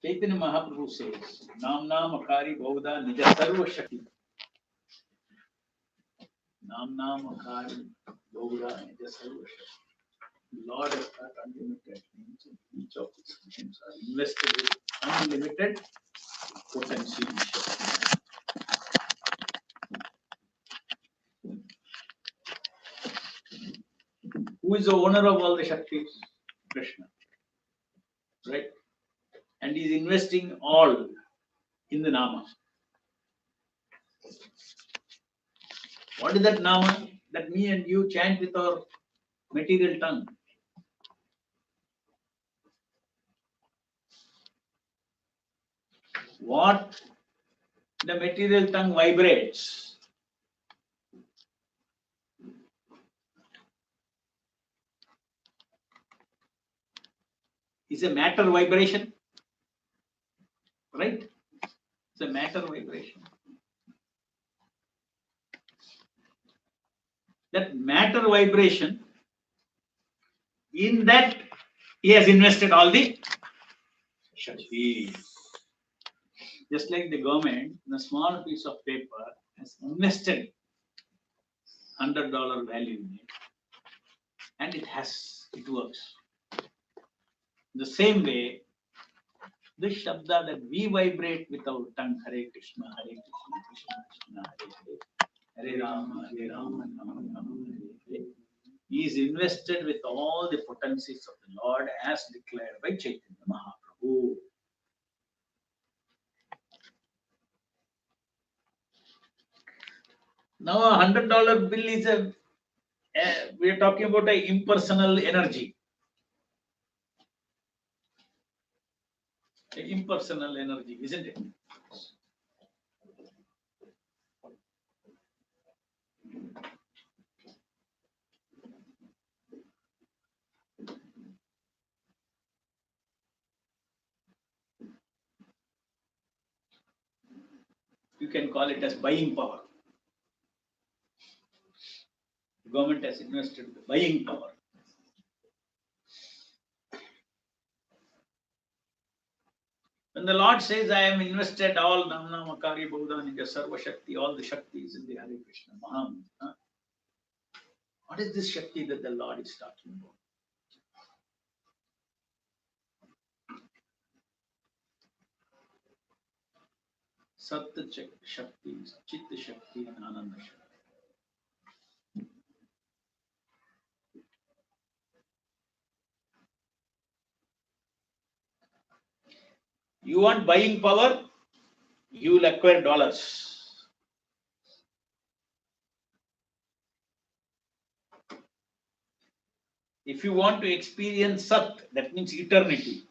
Chaitanya Mahaprabhu says, Nam Nam Akari Bauda Nija Sarva Shakti. Nam Nam Akari Bauda Nija Sarva Shakti. Lord has got unlimited means, and each of his names are invested with unlimited potency and Shakti. Who is the owner of all the Shaktis? Krishna. Right? And he is investing all in the Nama. What is that Nama that me and you chant with our material tongue? What the material tongue vibrates is a matter vibration, right? It's a matter vibration. That matter vibration, in that he has invested all the Shakti. Just like the government, in a small piece of paper has invested $100 value in it, and it works. The same way, this Shabda that we vibrate with our tongue, Hare Krishna, Krishna Krishna, Hare Hare, Hare Rama, Rama Rama, Hare Hare, is invested with all the potencies of the Lord as declared by Chaitanya Mahaprabhu. Now, a $100 bill is we are talking about an impersonal energy. Impersonal energy, isn't it? You can call it as buying power. The government has invested the buying power. When the Lord says, I am invested all Namna Makari Buddha Nija Sarva Shakti, all the Shaktis in the Hare Krishna Mahamantra. What is this Shakti that the Lord is talking about? Satya Shakti, Chitta Shakti, and Ananda Shakti. You want buying power, you will acquire dollars. If you want to experience Sat, that means eternity.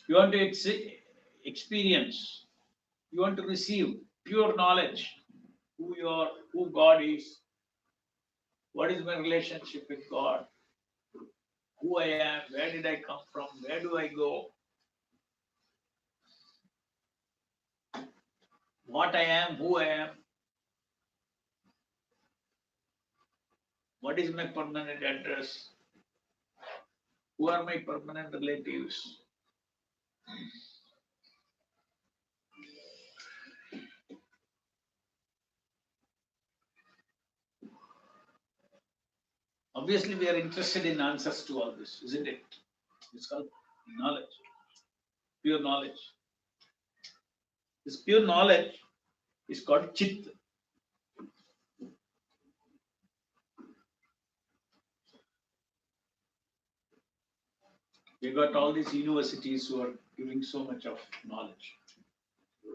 You want to experience, you want to receive pure knowledge, who you are, who God is, what is my relationship with God, who I am, where did I come from, where do I go, what I am, who I am, what is my permanent address, who are my permanent relatives. Obviously, we are interested in answers to all this, isn't it? It's called knowledge, pure knowledge. This pure knowledge is called Chit. We got all these universities who are giving so much of knowledge.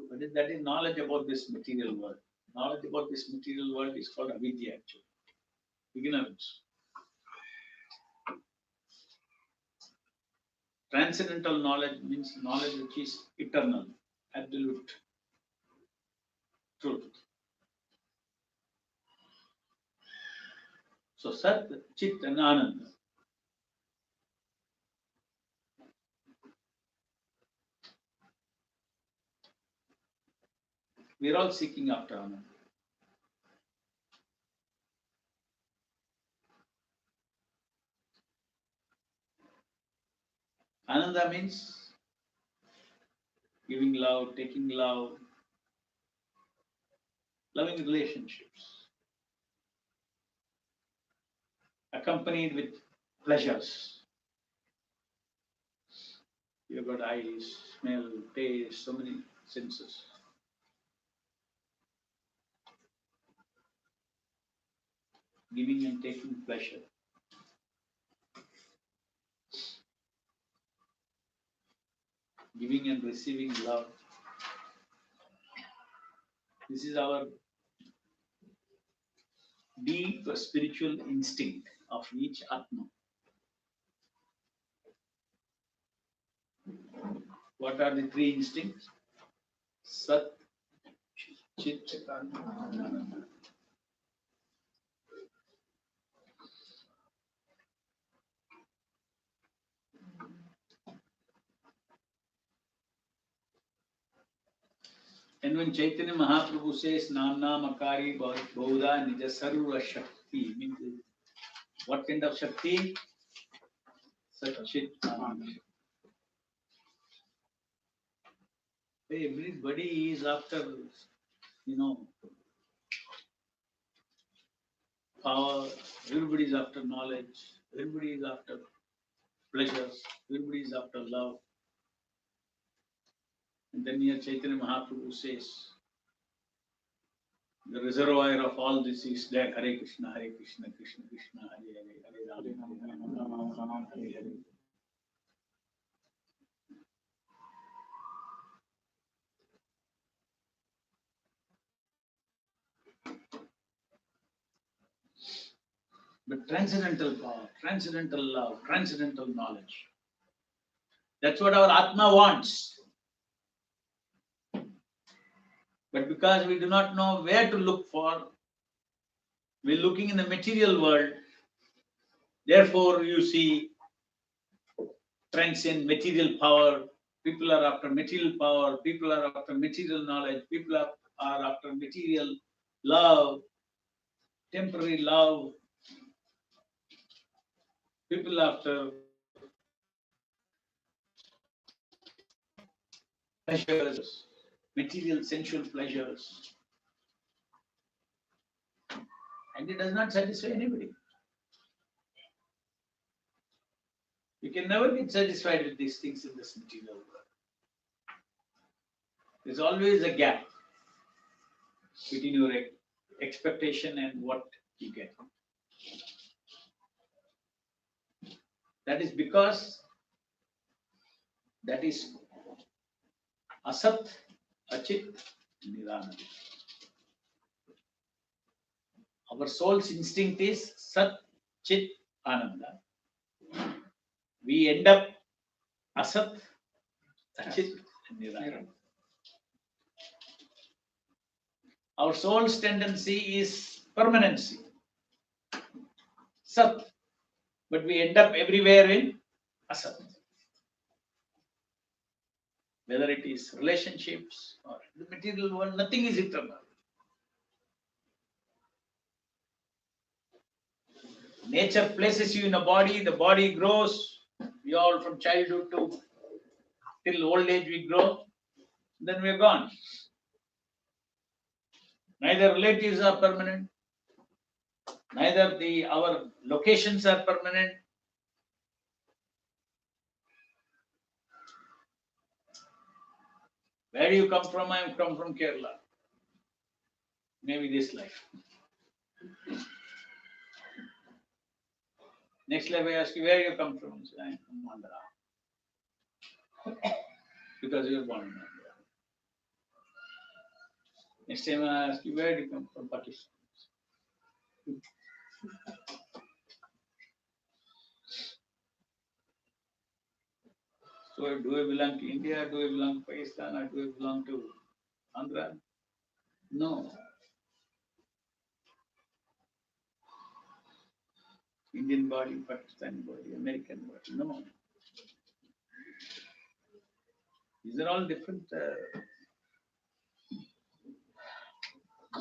But that is knowledge about this material world. Knowledge about this material world is called avidya actually. Ignorance. Transcendental knowledge means knowledge which is eternal, absolute truth. So Sat, Chit and Ananda. We are all seeking after Ananda. Ananda means giving love, taking love, loving relationships, accompanied with pleasures. You've got eyes, smell, taste, so many senses. Giving and taking pleasure. Giving and receiving love. This is our deep spiritual instinct of each Atma. What are the three instincts? Sat, Chit, Ananda. And when Chaitanya Mahaprabhu says Namna Makari Bauda Nija Sarva Shakti, means what kind of Shakti? Satchit Ananda. Everybody is after, power, everybody is after knowledge, everybody is after pleasures, everybody is after love. And then here Chaitanya Mahaprabhu says, the reservoir of all this is there. Hare Krishna, Krishna Krishna, Hare Hare, Hare Rama, Hare Hare. But transcendental power, transcendental love, transcendental knowledge. That's what our Atma wants. But because we do not know where to look for, we're looking in the material world. Therefore, you see trends in material power. People are after material power. People are after material knowledge. People are after material love, temporary love. People after pleasures, material sensual pleasures. And it does not satisfy anybody. You can never get satisfied with these things in this material world. There's always a gap between your expectation and what you get. That is because that is Asat, Achit, Nirana. Our soul's instinct is Sat, Chit, Ananda. We end up Asat, Achit, and Nirana. Our soul's tendency is permanency, Sat, but we end up everywhere in Asat. Whether it is relationships or the material world, nothing is eternal. Nature places you in a body, the body grows. We all from childhood to till old age we grow, then we are gone. Neither relatives are permanent, neither our locations are permanent. Where do you come from? I come from Kerala. Maybe this life. Next life I ask you, where you come from? Say, I am from Andhra. Because you were born in Andhra. Next time I ask you, where do you come from? Pakistan. So do I belong to India? Do I belong to Pakistan? Or do I belong to Andhra? No. Indian body, Pakistani body, American body. No. These are all different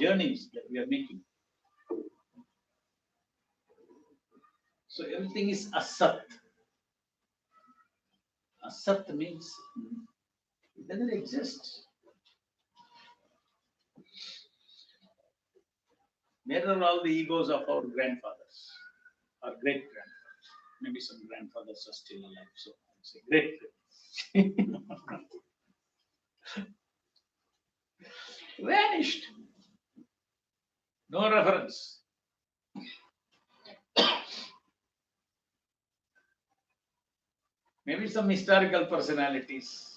journeys that we are making. So everything is asat. Asat means it doesn't exist. Where are all the egos of our grandfathers, our great grandfathers? Maybe some grandfathers are still alive, so I say great. Vanished. No reference. Maybe some historical personalities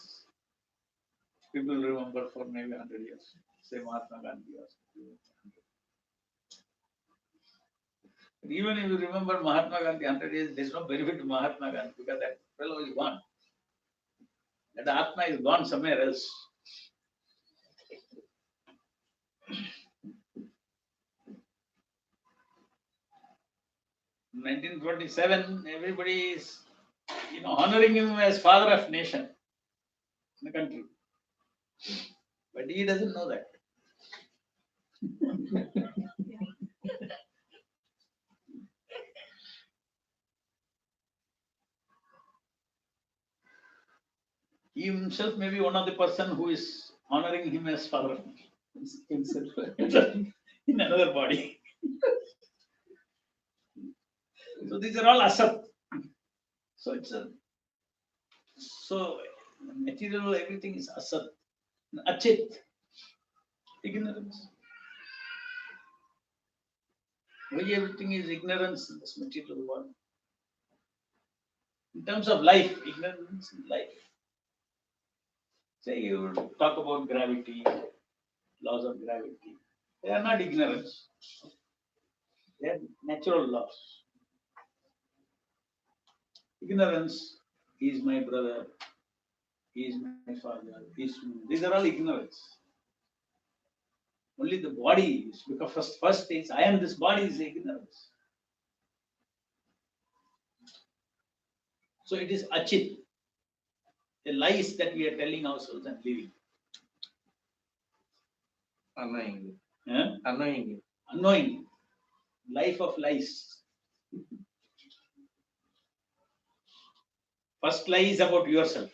people remember for maybe 100 years. Say Mahatma Gandhi or something. But even if you remember Mahatma Gandhi 100 years, there's no benefit to Mahatma Gandhi because that fellow is gone. That Atma is gone somewhere else. In 1947, everybody is honoring him as father of nation in the country. But he doesn't know that. He himself may be one of the person who is honoring him as father of nation himself in another body. So these are all asat. So it's material, everything is asat. Achit, ignorance. Why everything is ignorance in this material world? In terms of life, ignorance in life. Say you talk about gravity, laws of gravity. They are not ignorance. They are natural laws. Ignorance, he is my brother, he is my father, these are all ignorance. Only the body is, because first things, I am this body is ignorance. So it is achit, the lies that we are telling ourselves and living. Unknowingly. Yeah? Unknowingly. Unknowingly. Life of lies. First lie is about yourself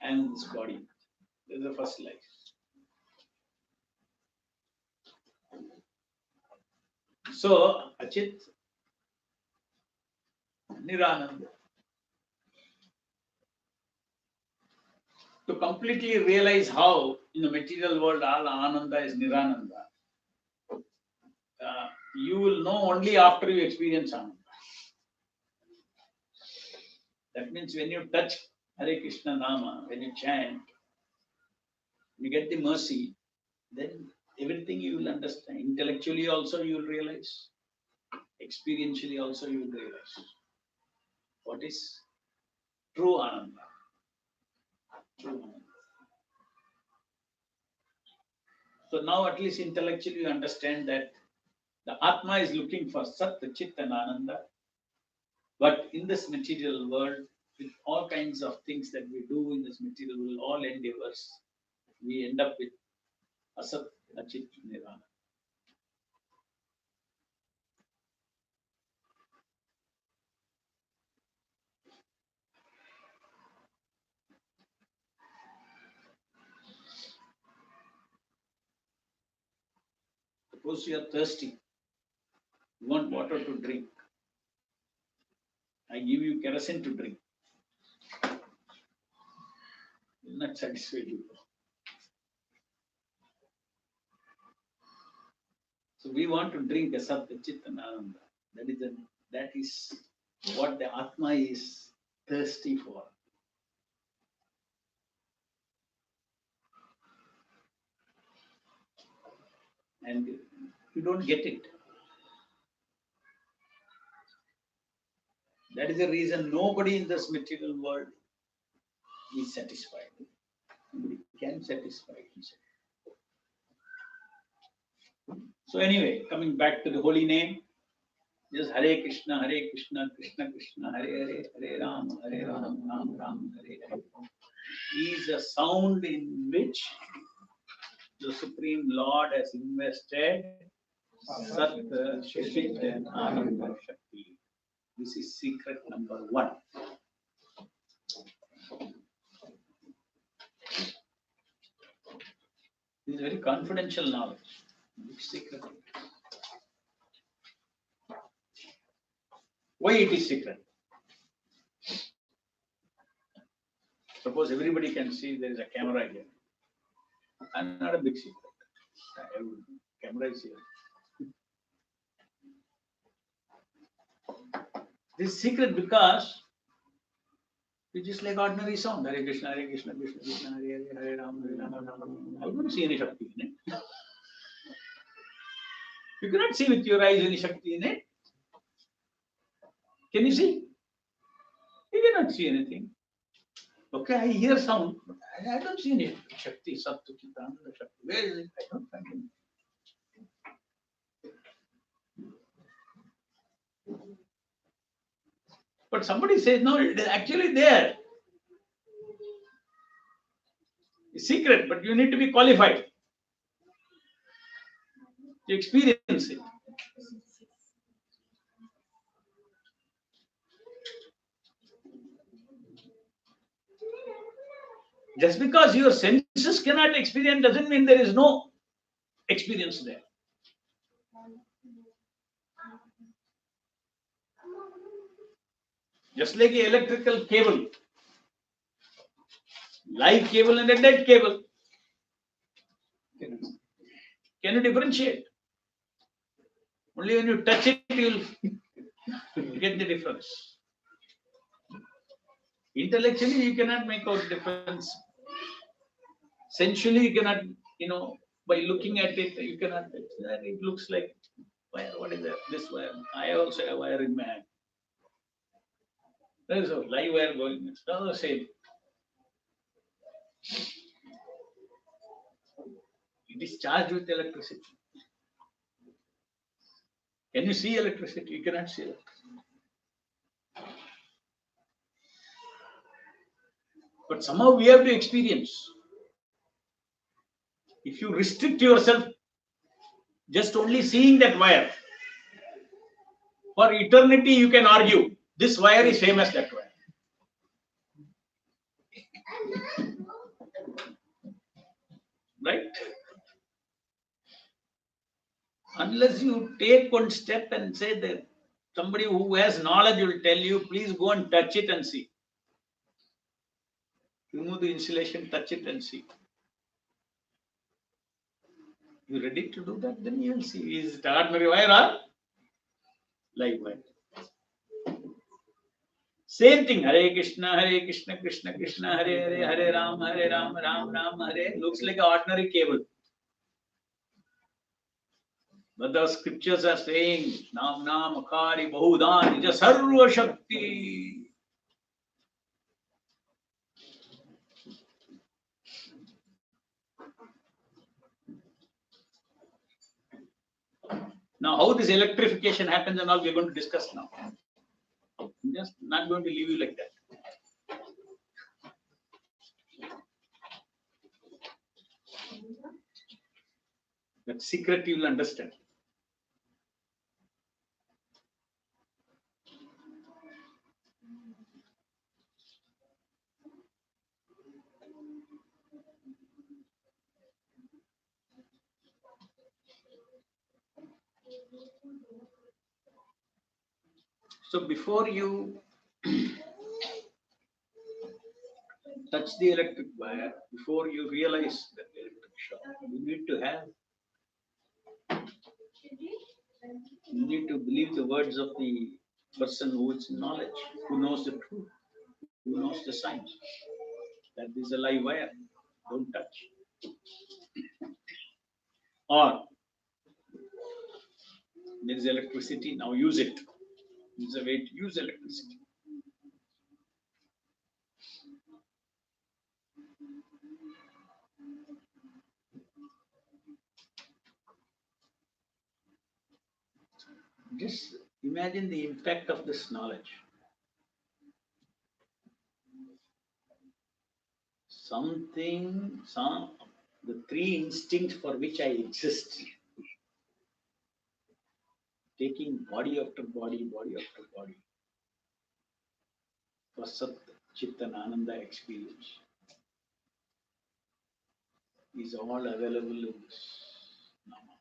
and this body. This is the first lie. So, Achit, Nirananda. To completely realize how in the material world all Ananda is Nirananda, you will know only after you experience Ananda. That means when you touch Hare Krishna Nama, when you chant, you get the mercy, then everything you will understand. Intellectually also you will realize. Experientially also you will realize what is true Ananda. True Ananda. So now at least intellectually you understand that the Atma is looking for Sat, Chit and Ananda. But in this material world, with all kinds of things that we do in this material world, all endeavors, we end up with Asat, Achit, Nirvana. Suppose you are thirsty, you want water to drink. I give you kerosene to drink. It will not satisfy you. So we want to drink Asat, Chit and Ananda. That is what the Atma is thirsty for. And you don't get it. That is the reason nobody in this material world is satisfied. Nobody can satisfy himself. So anyway, coming back to the holy name, just Hare Krishna, Krishna Krishna, Hare Hare, Hare Ram, Ram Ram, Hare Hare. Is a sound in which the Supreme Lord has invested Sat, Chit and Ananda Shakti. This is secret number 1. This is very confidential knowledge. Which secret? Why it is secret? Suppose everybody can see there is a camera here. I'm not a big secret. Camera is here. This is secret because it is like ordinary sound. Hare Krishna, Krishna Krishna, Hare Hare, Hare Ram, Hare Ram, Hare Ram. I don't see any Shakti in it. You cannot see with your eyes any Shakti in it. Can you see? You cannot see anything. Okay, I hear sound, but I don't see any Shakti, Sattu, Chitananda Shakti. Where is it? I don't find it. But somebody says, no, it is actually there. It's secret, but you need to be qualified to experience it. Just because your senses cannot experience doesn't mean there is no experience there. Just like an electrical cable, live cable and a dead cable. Can you differentiate? Only when you touch it, you will get the difference. Intellectually, you cannot make out difference. Sensually, you cannot, by looking at it, you cannot. It looks like wire. What is that? This wire. I also have wire in my hand. There is a live wire going. It's not the same. It is charged with electricity. Can you see electricity? You cannot see electricity. But somehow we have to experience. If you restrict yourself just only seeing that wire, for eternity you can argue this wire is same as that wire. Right? Unless you take one step and say that somebody who has knowledge will tell you, please go and touch it and see. Remove the insulation, touch it and see. You ready to do that? Then you will see. Is it ordinary wire or live wire? Same thing. Hare Krishna, Krishna Krishna, Hare Hare, Hare Ram, Ram Ram, Hare. Looks like an ordinary cable. But the scriptures are saying, Nam Nam Akari Bahudan Nija Sarva Shakti. Now, how this electrification happens and all we are going to discuss now. I'm just not going to leave you like that. That secret you will understand. So before you touch the electric wire, before you realize that electric shock, you need to believe the words of the person who is in knowledge, who knows the truth, who knows the science. That is a live wire. Don't touch. Or there is electricity, now use it. It's a way to use electricity. Just imagine the impact of this knowledge. The three instincts for which I exist, taking body after body, body after body. for Sat Chitan Ananda experience is all available in this Nama.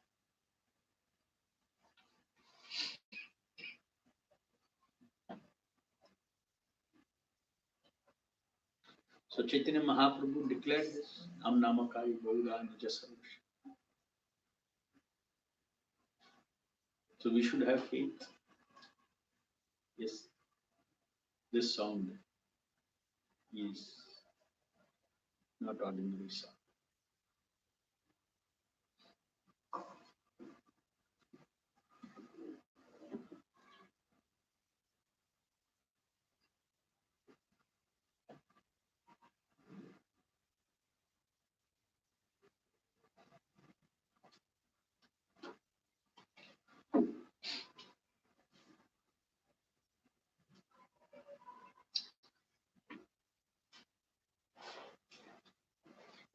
So Chaitanya Mahaprabhu declared this, Nam Namakai Gaura Nijasarush. So we should have faith. Yes, this sound is not ordinary sound.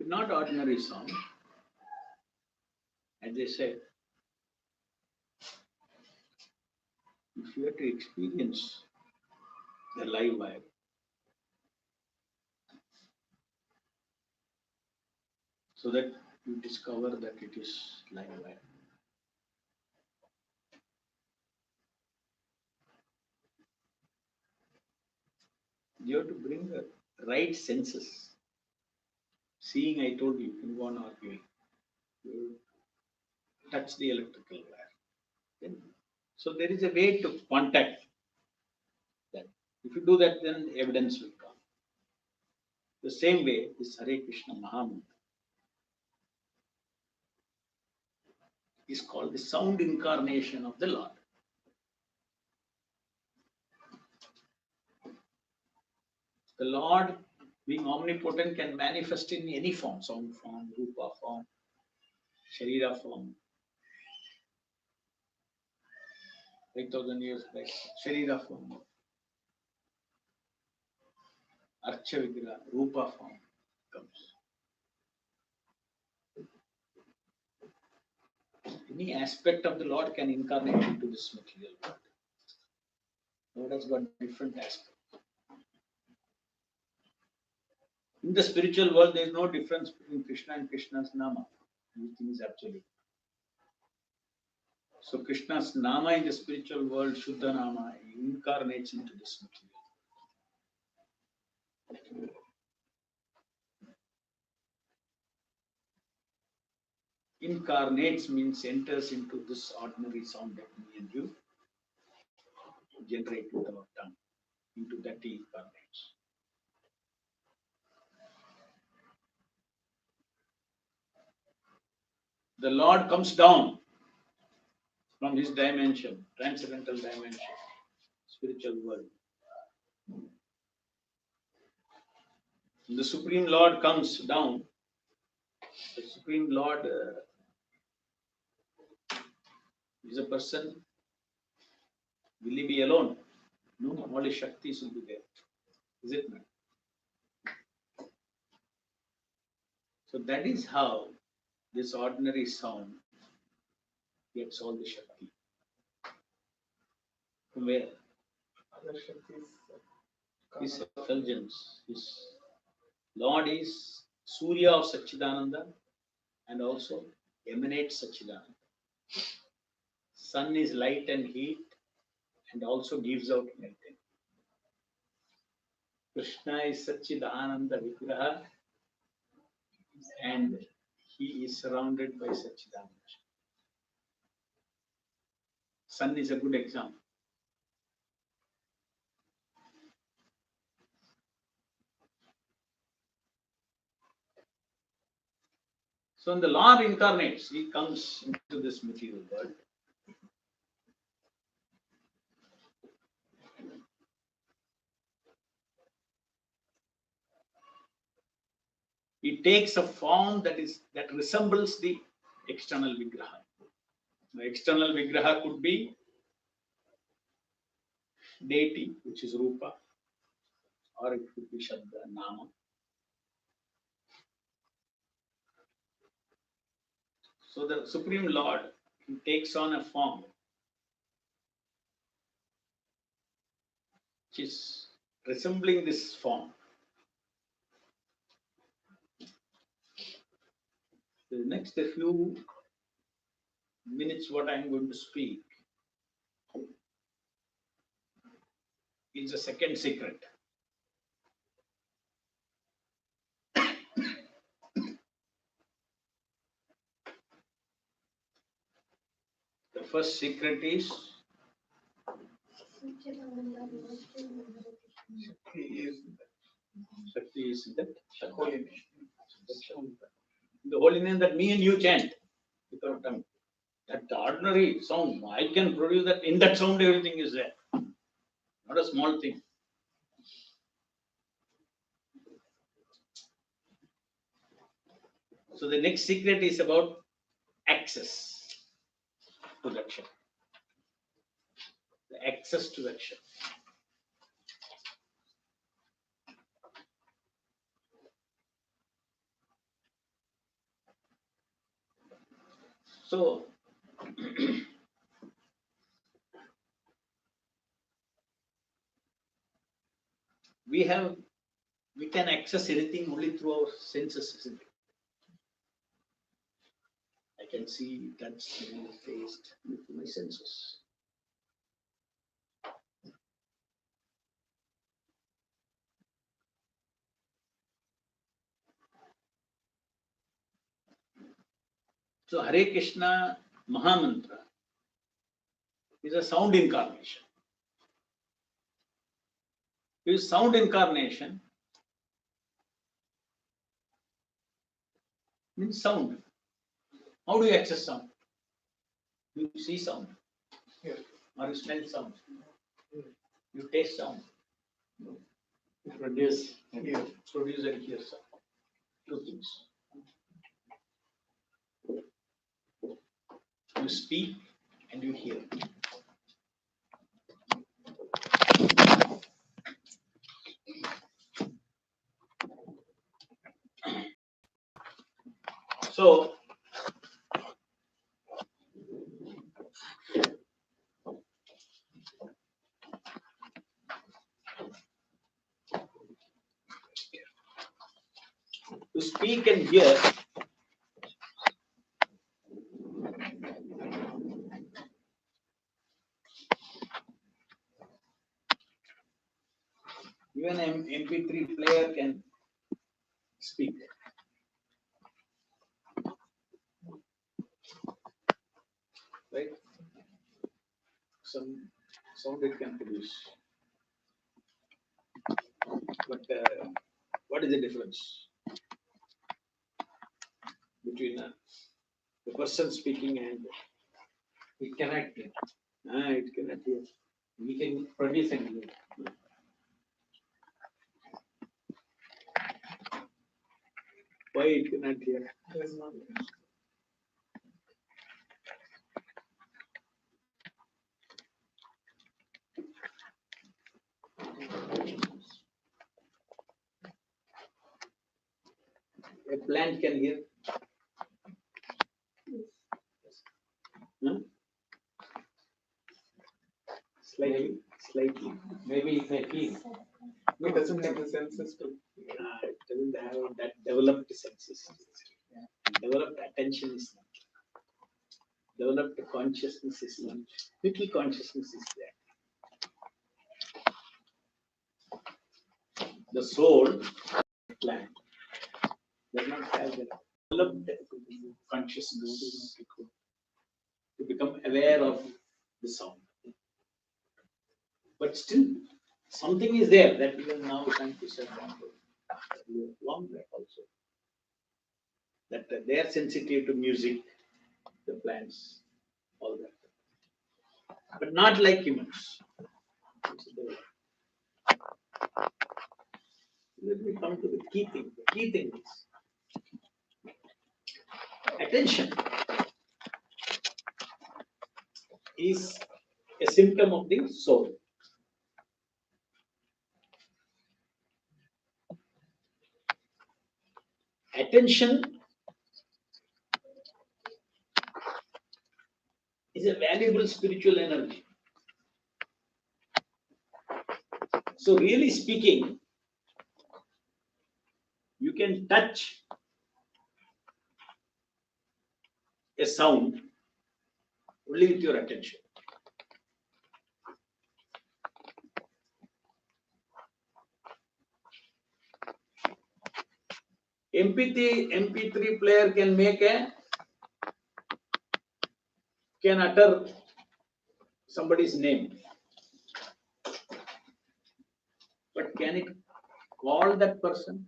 It's not ordinary sound. As I said, if you have to experience the live wire, so that you discover that it is live wire. You have to bring the right senses. Seeing, I told you, can go on arguing. You touch the electrical wire. Then, so there is a way to contact that. If you do that, then evidence will come. The same way, this Hare Krishna Mahamantra is called the sound incarnation of the Lord. The Lord, being omnipotent, can manifest in any form, sound form, rupa form, sharira form. 5,000 years back, sharira form, archa vigraha, rupa form comes. Any aspect of the Lord can incarnate into this material world. Lord has got different aspects. In the spiritual world, there is no difference between Krishna and Krishna's Nama. Everything is absolute. So Krishna's Nama in the spiritual world, Shuddha Nama, incarnates into this material. Incarnates means enters into this ordinary sound that me and you generate with our tongue. Into that he incarnates. The Lord comes down from his dimension, transcendental dimension, spiritual world. When the Supreme Lord comes down, the Supreme Lord is a person. Will he be alone? No, all his Shaktis will be there. Is it not? So that is how this ordinary sound gets all the Shakti. From where? Other Shaktis. His effulgence. His Lord is Surya of Satchidananda and also emanates Satchidananda. Sun is light and heat and also gives out light. Krishna is Satchidananda Vigraha and he is surrounded by Satchidananda. Sun is a good example. So when the Lord incarnates, he comes into this material world. He takes a form that resembles the external Vigraha. The external Vigraha could be deity, which is Rupa, or it could be Shabda, Nama. So the Supreme Lord, he takes on a form which is resembling this form. The next few minutes, what I am going to speak is the second secret. The first secret is Shakti is that holiness. the holiness that me and you chant without tongue. That ordinary sound, I can produce that. In that sound, everything is there. Not a small thing. So the next secret is about access to that Shakti. The access to that Shakti. So we can access anything only through our senses, isn't it? I can see, touch, smell, taste with my senses. So Hare Krishna Mahamantra is a sound incarnation. With sound incarnation means sound. How do you access sound? You see sound, Yes. or you smell sound, you taste sound, you produce and Yes. hear sound. Two things. You speak and you hear. So to speak and hear, even an MP3 player can speak. Right? Some sound it can produce. But what is the difference between the person speaking and It cannot. it cannot hear? We can produce and hear. Why it cannot hear? There is no. A plant can hear. Huh? Slightly. Maybe it may feel. It doesn't have the senses to. It doesn't have that developed senses. Developed attention is not. Developed consciousness is not. Little consciousness is there. The soul plant does not have the developed consciousness to become aware of the sound. But still, something is there that even now scientists have found out long back also. That they are sensitive to music, the plants, all that. But not like humans. Let me come to the key thing. The key thing is attention is a symptom of the soul. Attention is a valuable spiritual energy. So really speaking, you can touch a sound only with your attention. MP3 player can utter somebody's name, but can it call that person?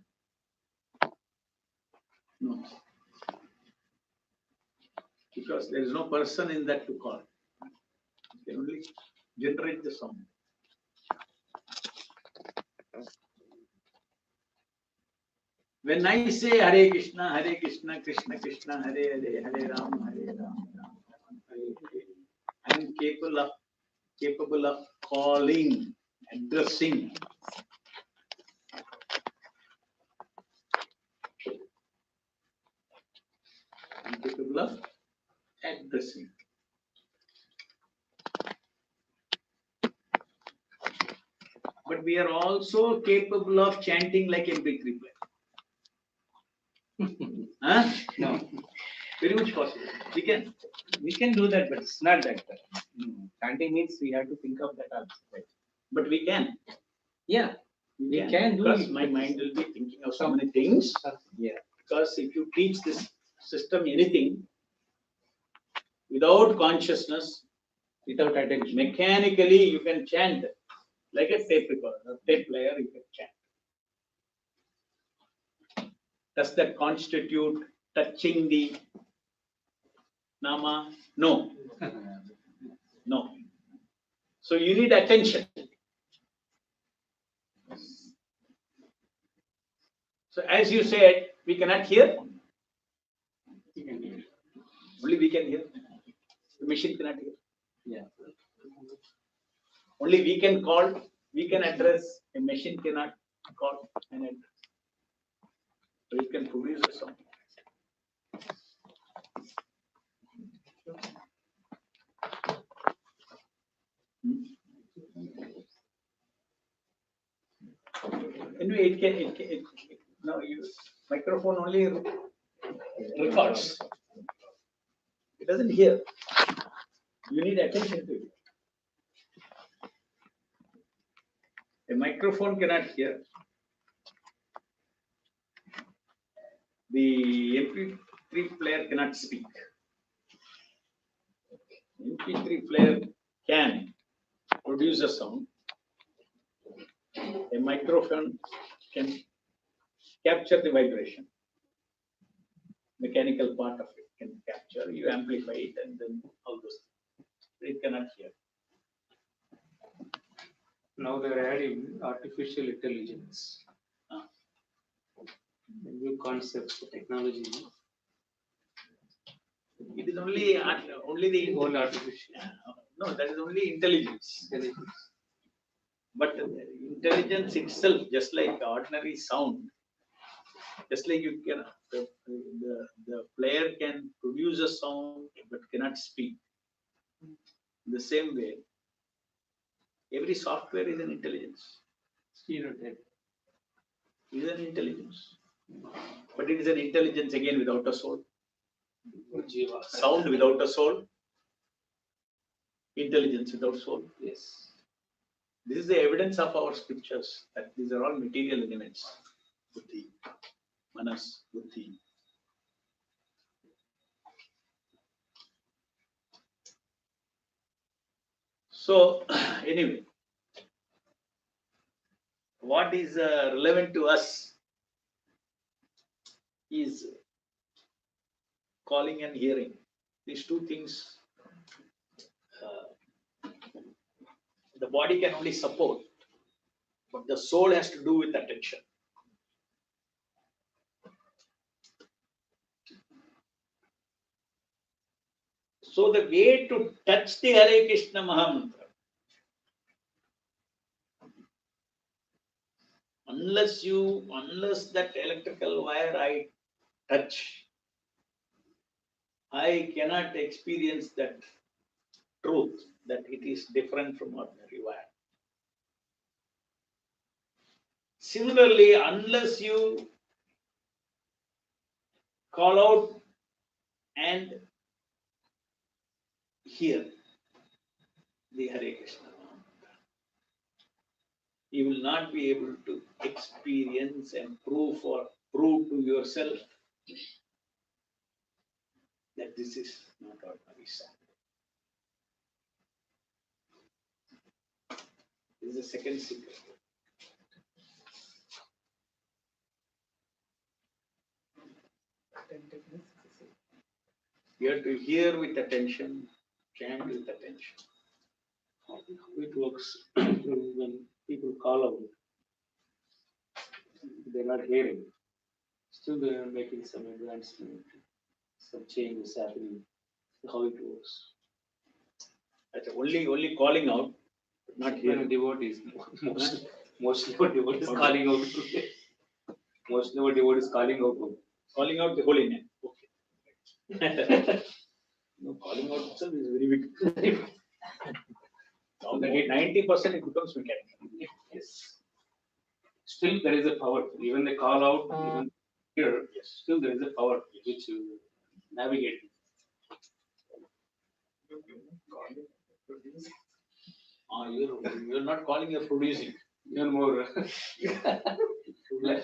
No, because there is no person in that to call. You can only generate the sound. When I say Hare Krishna, Krishna Krishna, Hare Hare, Hare Ram, Ram Ram, Hare Hare, I am capable of calling, addressing. I am capable of addressing. But we are also capable of chanting like MP3 player. Huh? No, Very much possible. we can do that, but it's not that. Chanting means we have to think of that also. Right? But we can. Yeah, we can do because it. my mind will be thinking of so many things. Yeah. Because if you teach this system anything without consciousness, Without attention. mechanically you can chant like a tape recorder, tape player, you can chant. Does that constitute touching the Nama? No. No. So you need attention. So as you said, we cannot hear. Only we can hear. The machine cannot hear. Yeah. Only we can call, we can address. A machine cannot call and address. So you can produce a sound. Anyway, no, microphone only records. It doesn't hear. You need attention to it. A microphone cannot hear. The MP3 player cannot speak. MP3 player can produce a sound. A microphone can capture the vibration. Mechanical part of it can capture. You amplify it and then all those things. It cannot hear. Now they're adding artificial intelligence. A new concept for technology. It is only the All artificial. no, that is only intelligence. But intelligence itself, just like ordinary sound, just like you can, the player can produce a sound but cannot speak. The same way, every software is an intelligence. Stereotype. Is an intelligence, but it is an intelligence again without a soul. Jiva. Sound without a soul, intelligence without soul. Yes. This is the evidence of our scriptures that these are all material elements. Buddhi, manas, buddhi. So, anyway, what is relevant to us is calling and hearing. These two things the body can only support, but the soul has to do with attention. So the way to touch the Hare Krishna Mahamantra, unless that electrical wire I touch, I cannot experience that truth that it is different from ordinary wire. Similarly, unless you call out and hear the Hare Krishna, you will not be able to experience and prove to yourself that this is not ordinary sound. This is the second secret. Attentiveness is the You have to hear with attention, chant with attention. How it works when people call out, they're not hearing. Still, they're making some advancement, some changes happening. How it works. That's only calling out, but not When hearing. devotees, mostly what devotees calling out. Mostly what devotees calling out. Calling out the holy name. Okay. No, calling out itself is very big. 90% it becomes mechanical. Yes. Still, there is a power. Even they call out, even here, still there is a power which you navigate. calling, producing. You're not calling, you're producing. Even more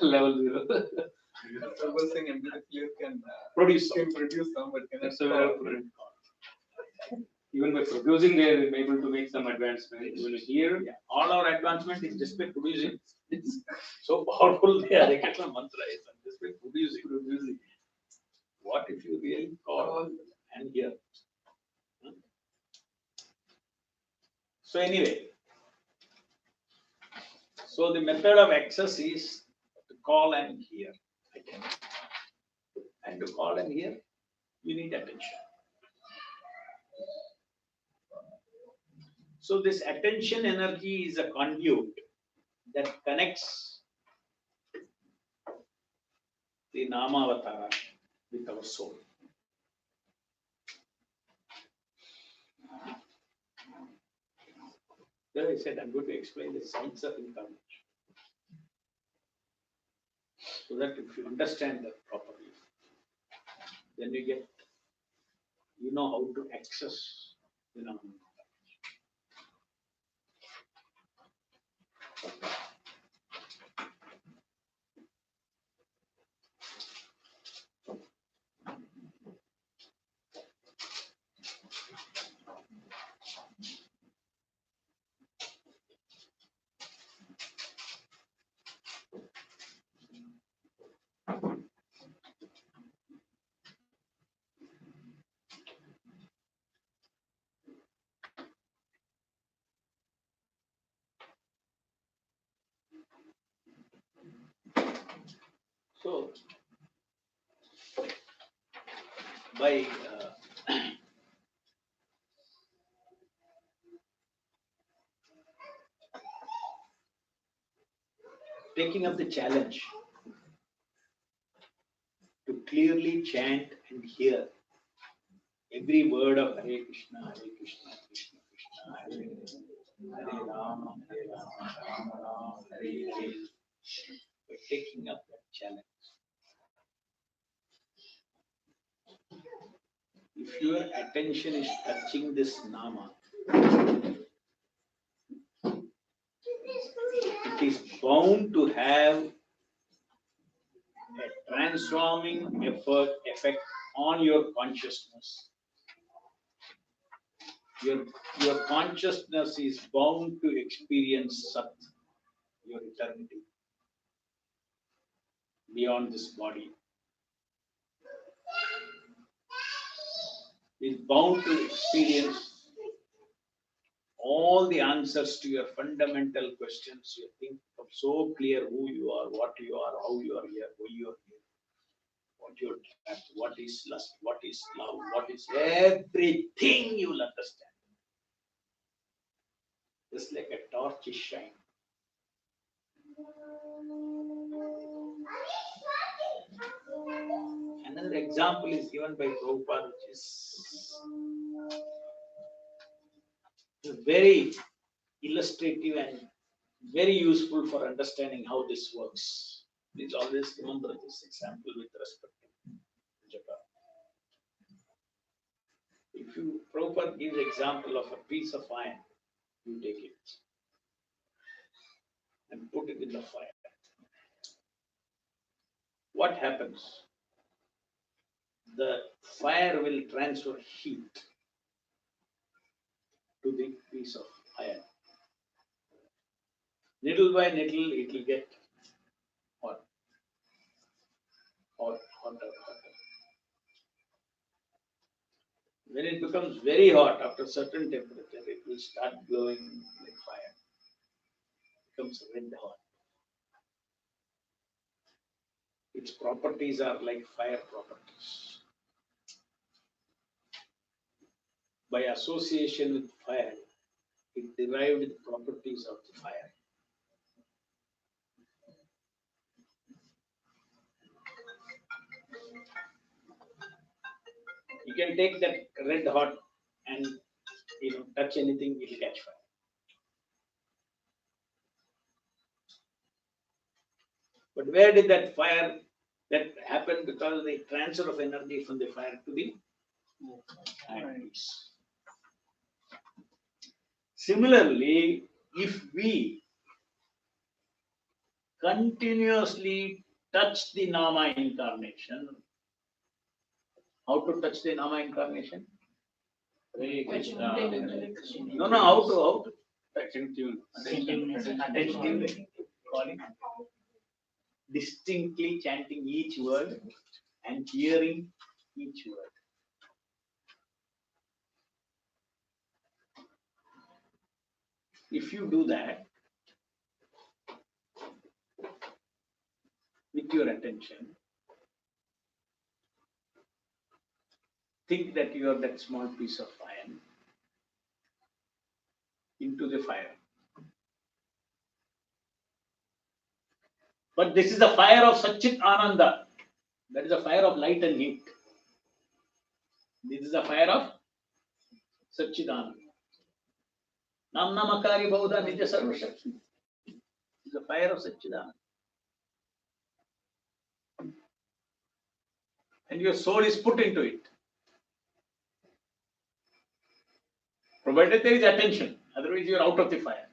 level 0. Supposing MPP can Produce. can produce some, but cannot So call. even by producing, they are able to make some advancement. Even here, Yeah. All our advancement is just by producing. It's so powerful the Hare Krishna mantra is just by producing. What if you really call and hear? So anyway, so the method of access is to call and hear. Again. And to call and hear, you need attention. So this attention energy is a conduit that connects the Namavatara with our soul. There I said I'm going to explain the science of incarnation. So that if you understand that properly, then you know how to access the Namavatara. So, by taking up the challenge to clearly chant and hear every word of Hare Krishna, Krishna Krishna, Hare Rama, Rama Rama, Hare Hare. By taking up that challenge, if your attention is touching this Nama, it is bound to have a transforming effect on your consciousness. Your consciousness is bound to experience Sat, your eternity, beyond this body. Is bound to experience all the answers to your fundamental questions. You think of so clear who you are, what you are, how you are here, why you are here, what your trapped, what is lust, what is love, what is everything you will understand. Just like a torch is shining. Another example is given by Prabhupada, which is very illustrative and very useful for understanding how this works. Please always remember this example with respect to Japa. If you proper give example of a piece of iron, you take it and put it in the fire. What happens? The fire will transfer heat to the piece of iron. Little by little, it will get hot, hotter. When it becomes very hot, after certain temperature, it will start glowing like fire. It becomes red hot. Its properties are like fire properties. By association with fire, it derived the properties of the fire. You can take that red hot and touch anything, it will catch fire. But where did that fire that happen? Because of the transfer of energy from the fire to the iron piece. Similarly, if we continuously touch the Nama incarnation, how to touch the Nama incarnation? Hare Krishna. No, how to Attention. attentively calling, distinctly chanting each word and hearing each word. If you do that with your attention, think that you are that small piece of iron into the fire. But this is the fire of Satchit Ananda. That is a fire of light and heat. This is the fire of Satchit Ananda. Namna Makari Bauda Nitya Sarvashakti. It is the fire of Satchit Ananda. And your soul is put into it. Provided there is attention, otherwise you are out of the fire.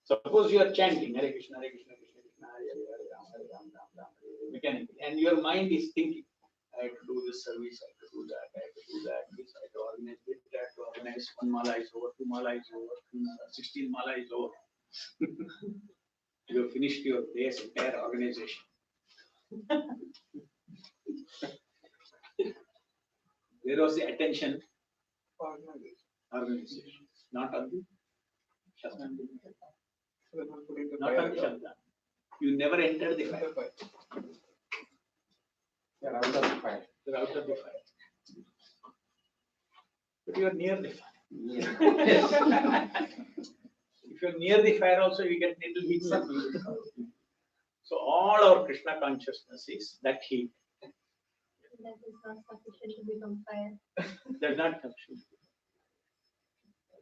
Suppose you are chanting Hare Krishna, Hare Krishna, Krishna Krishna, Hare Hare, Hare Ram, Hare Ram, Ram Ram, Hare Hare, mechanically, and your mind is thinking, I have to do this service, I have to do that, I have to do that, this, I have to organize this, I have to organize, one mala is over, two mala is over, 16 mala is over. You have finished your day's entire organization. Where was the attention? Organization. Not on the Shabda. Not on the Shabda. You never entered the fire. You're out of the fire. You're out of the fire. But you are near the fire. If you're near the fire also, you get little heat. So all our Krishna consciousness is that heat. That is not sufficient to become fire. That's not sufficient.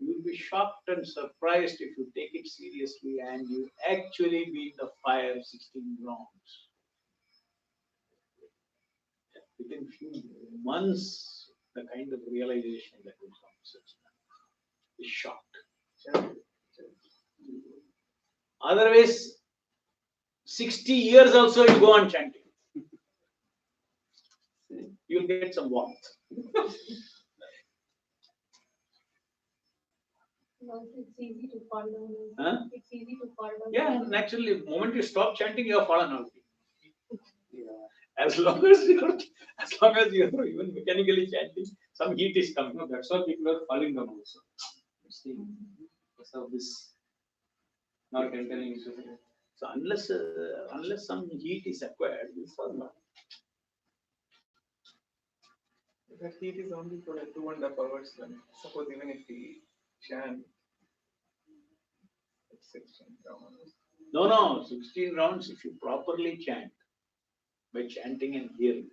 You will be shocked and surprised if you take it seriously and you actually be in the fire 16 rounds. Within few months, the kind of realization that will come is shocked. Otherwise, 60 years also you go on chanting. You'll get some warmth. Also, it's easy to fall down. Huh? It's easy to fall down. Yeah, naturally, the moment you stop chanting, you have fallen out. As long as you're even mechanically chanting, some heat is coming. No, that's why people are falling down also. See, because of this not entering into the. So unless some heat is acquired, you fall down. That heat is only for 2.5 hours. Then suppose even if we chant, it's 16 rounds. No, 16 rounds if you properly chant, by chanting and hearing.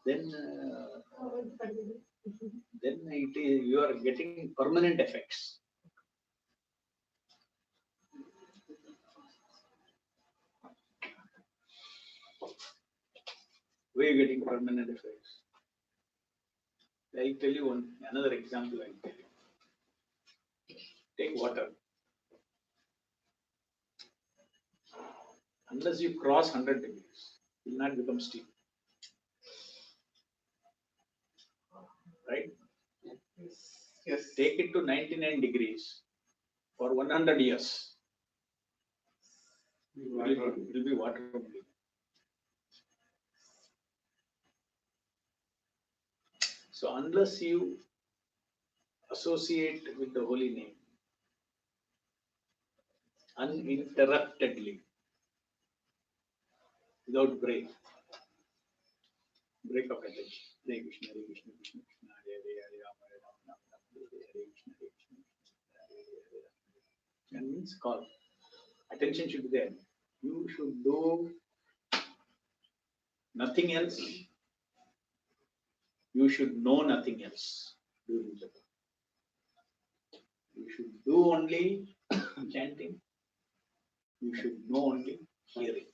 Then then you are getting permanent effects. Where are you getting permanent effects? I'll tell you another example. I'll tell you. Take water. Unless you cross 100 degrees, it will not become steam. Right? Yes. Take it to 99 degrees for 100 years. It will be water only. So unless you associate with the holy name uninterruptedly, without break of attention. Hare Krishna, Hare Krishna, Krishna Krishna, Hare Hare, Hare Rama, Hare Rama, Rama Rama, Hare Krishna, Hare Krishna, Hare Hare. That means call. Attention should be there. You should do nothing else. You should know nothing else during Japa. You should do only chanting. You should know only hearing.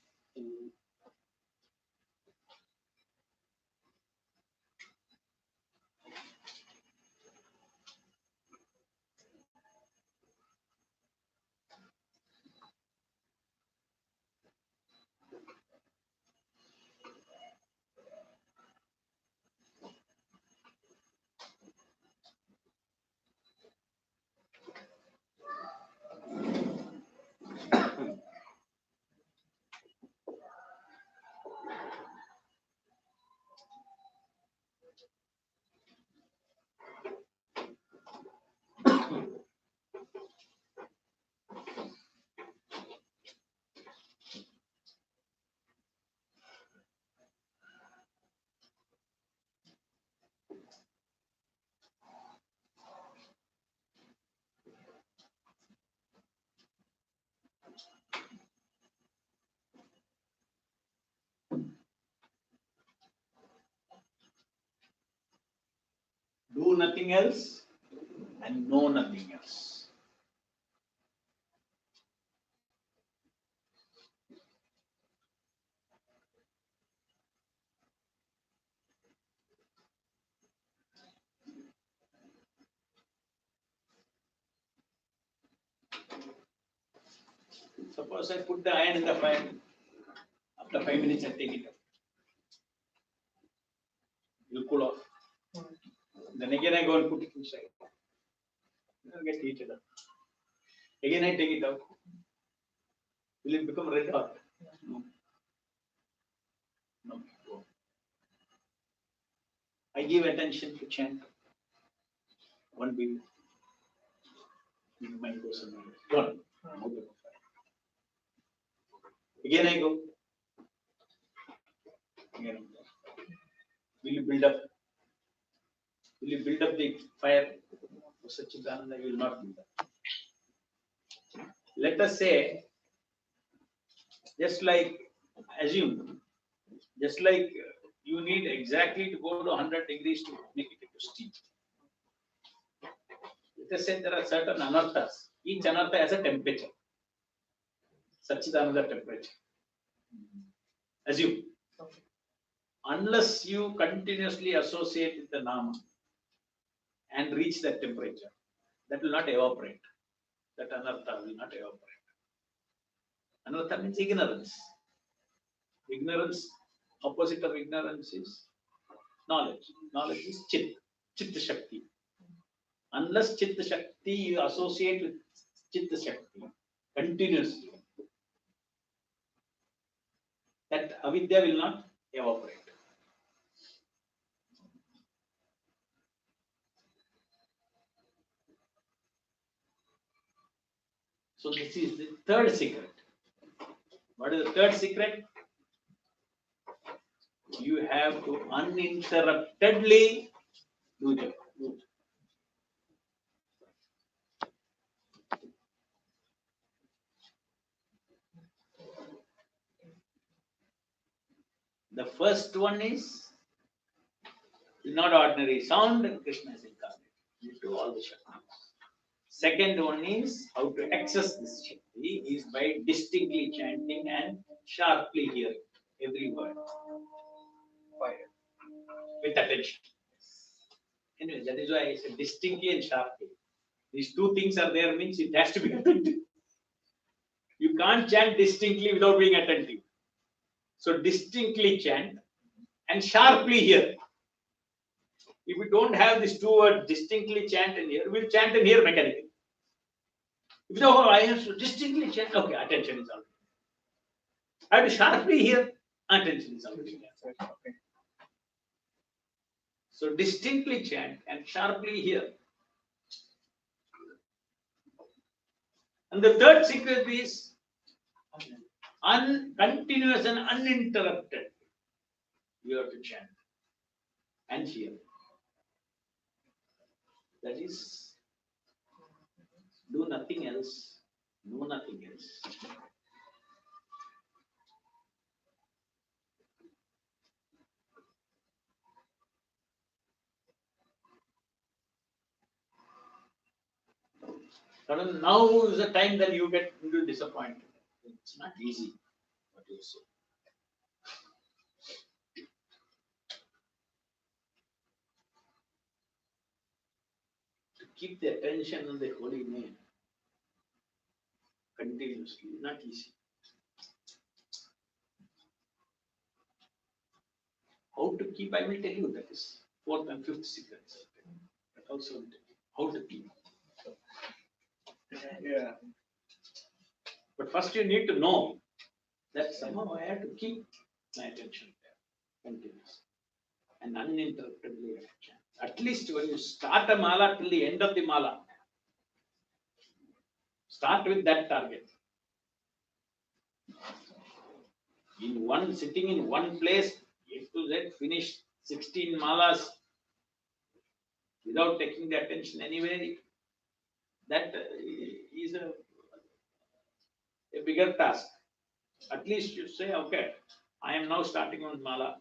Do nothing else and know nothing else. Suppose I put the iron in the fire. After 5 minutes, I take it out. It will cool off. Then again, I go and put it inside. It will get heated up. Again, I take it out. Will it become red hot? No. No. I give attention to chant. One beat. My person gone. Again, I go. Again. Will you build up? Will you build up the fire of Satchidananda? You will not build up. Let us say, just like, assume, just like you need exactly to go to 100 degrees to make it into steam. Let us say there are certain anarthas. Each anartha has a temperature. Satchidananda temperature. Assume. Unless you continuously associate with the Nama and reach that temperature, that will not evaporate. That anartha will not evaporate. Anartha means ignorance. Ignorance, opposite of ignorance is knowledge. Knowledge is chit, chitta shakti. Unless chitta shakti, you associate with chitta shakti continuously, that avidya will not evaporate. So this is the third secret. What is the third secret? You have to uninterruptedly do Japa. The first one is not ordinary sound, Krishna is incarnate into all the Shaktis. Second one is how to access this Shakti is by distinctly chanting and sharply hearing every word Fire. with attention. Anyway, that is why I said distinctly and sharply. These two things are there means it has to be attentive. You can't chant distinctly without being attentive. So distinctly chant and sharply hear. If we don't have these two words, distinctly chant and hear, we'll chant and hear mechanically. If no, I have to distinctly chant, okay, attention is already. I have to sharply hear, attention is already there. Okay. So distinctly chant and sharply hear. And the third secret is continuous and uninterrupted. You have to chant and hear. That is, do nothing else, know nothing else. Karan, now is the time that you get into disappointed. It's not easy what you say. To keep the attention on the holy name continuously is not easy. How to keep, I will tell you that is fourth and fifth secrets. But also how to keep. Yeah. But first you need to know that somehow I have to keep my attention there continuously and uninterruptedly. At least when you start a mala till the end of the mala, start with that target. In one sitting in one place, A to Z, finish 16 malas without taking the attention anywhere. That is a bigger task. At least you say, okay, I am now starting on mala.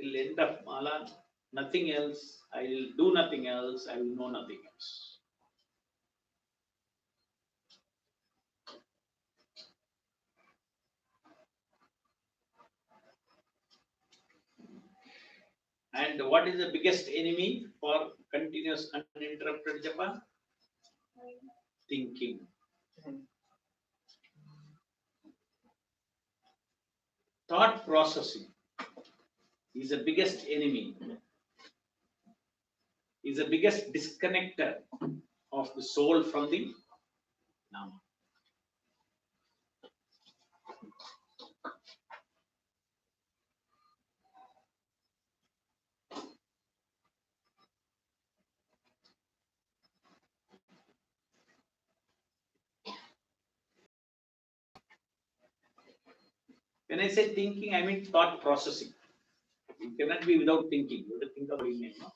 Till end of mala, nothing else. I will do nothing else. I will know nothing else. And what is the biggest enemy for continuous uninterrupted japa? Thinking. Thought processing is the biggest enemy, is the biggest disconnector of the soul from the Nama. When I say thinking, I mean thought processing. You cannot be without thinking. You have to think about it. No?